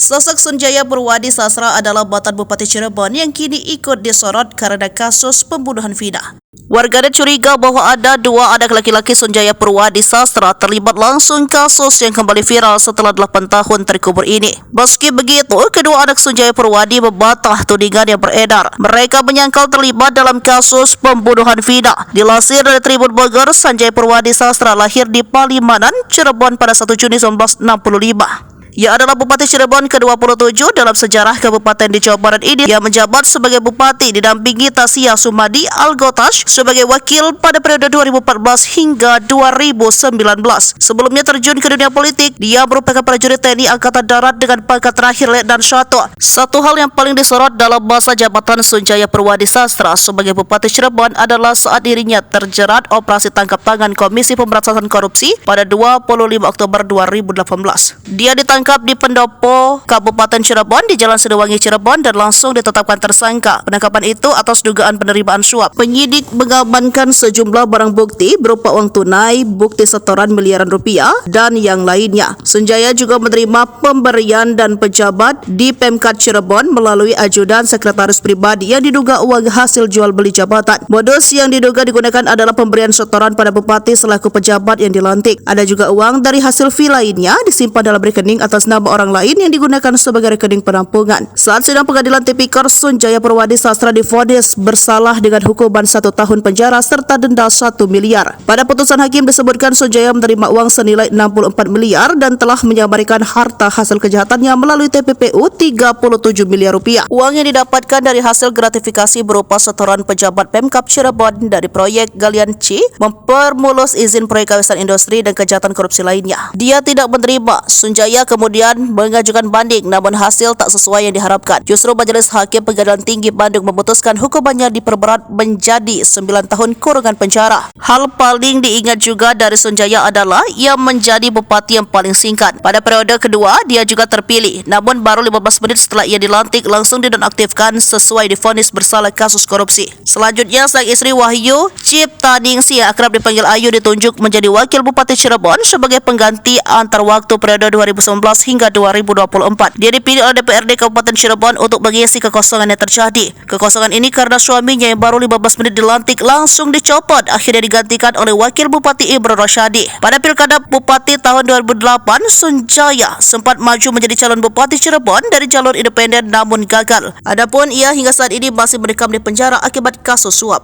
Sosok Sunjaya Purwadi Sastra adalah mantan Bupati Cirebon yang kini ikut disorot karena kasus pembunuhan Vina. Warganet curiga bahwa ada dua anak laki-laki Sunjaya Purwadi Sastra terlibat langsung kasus yang kembali viral setelah 8 tahun terkubur ini. Meski begitu, kedua anak Sunjaya Purwadi membantah tudingan yang beredar. Mereka menyangkal terlibat dalam kasus pembunuhan Vina. Dilansir dari Tribun Bogor, Sunjaya Purwadi Sastra lahir di Palimanan, Cirebon pada 1 Juni 1965. Ia adalah Bupati Cirebon ke-27 dalam sejarah kabupaten di Jawa Barat ini. Ia menjabat sebagai Bupati didampingi Tasya Sumadi Algotash sebagai wakil pada periode 2014 hingga 2019. Sebelumnya terjun ke dunia politik, dia merupakan prajurit TNI Angkatan Darat dengan pangkat terakhir Letnan 1. Satu hal yang paling disorot dalam masa jabatan Sunjaya Purwadi Sastra sebagai Bupati Cirebon adalah saat dirinya terjerat operasi tangkap tangan Komisi Pemberantasan Korupsi pada 25 Oktober 2018. Dia ditangkap di Pendopo, Kabupaten Cirebon di Jalan Sidowangi, Cirebon dan langsung ditetapkan tersangka. Penangkapan itu atas dugaan penerimaan suap. Penyidik mengamankan sejumlah barang bukti berupa uang tunai, bukti setoran miliaran rupiah, dan yang lainnya. Sunjaya juga menerima pemberian dan pejabat di Pemkad Cirebon melalui ajudan sekretaris pribadi yang diduga uang hasil jual beli jabatan. Modus yang diduga digunakan adalah pemberian setoran pada bupati selaku pejabat yang dilantik. Ada juga uang dari hasil fee lainnya disimpan dalam rekening atas nama orang lain yang digunakan sebagai rekening penampungan. Saat sidang pengadilan tipikor, Sunjaya Purwadi Sastra divonis bersalah dengan hukuman 1 tahun penjara serta denda 1 miliar. Pada putusan hakim disebutkan Sunjaya menerima uang senilai 64 miliar dan telah menyamarkan harta hasil kejahatannya melalui TPPU 37 miliar rupiah. Uang yang didapatkan dari hasil gratifikasi berupa setoran pejabat Pemkap Cirebon dari proyek Galian C, mempermulus izin proyek kawasan industri dan kejahatan korupsi lainnya. Dia tidak menerima. Sunjaya kemudian mengajukan banding, namun hasil tak sesuai yang diharapkan. Justru Majelis Hakim Pengadilan Tinggi Bandung memutuskan hukumannya diperberat menjadi 9 tahun kurungan penjara. Hal paling diingat juga dari Sunjaya adalah ia menjadi bupati yang paling singkat. Pada periode kedua, dia juga terpilih, namun baru 15 menit setelah ia dilantik langsung dinonaktifkan sesuai divonis bersalah kasus korupsi. Selanjutnya, sang istri Wahyu Ciptaningsih yang akrab dipanggil Ayu ditunjuk menjadi wakil Bupati Cirebon sebagai pengganti antar waktu periode 2019 hingga 2024. Dia dipilih oleh DPRD Kabupaten Cirebon untuk mengisi kekosongan yang terjadi. Kekosongan ini karena suaminya yang baru 15 menit dilantik langsung dicopot, akhirnya digantikan oleh Wakil Bupati Ibro Rosyadi. Pada Pilkada Bupati tahun 2008, Sunjaya sempat maju menjadi calon Bupati Cirebon dari jalur independen namun gagal. Adapun ia hingga saat ini masih mendekam di penjara akibat kasus suap.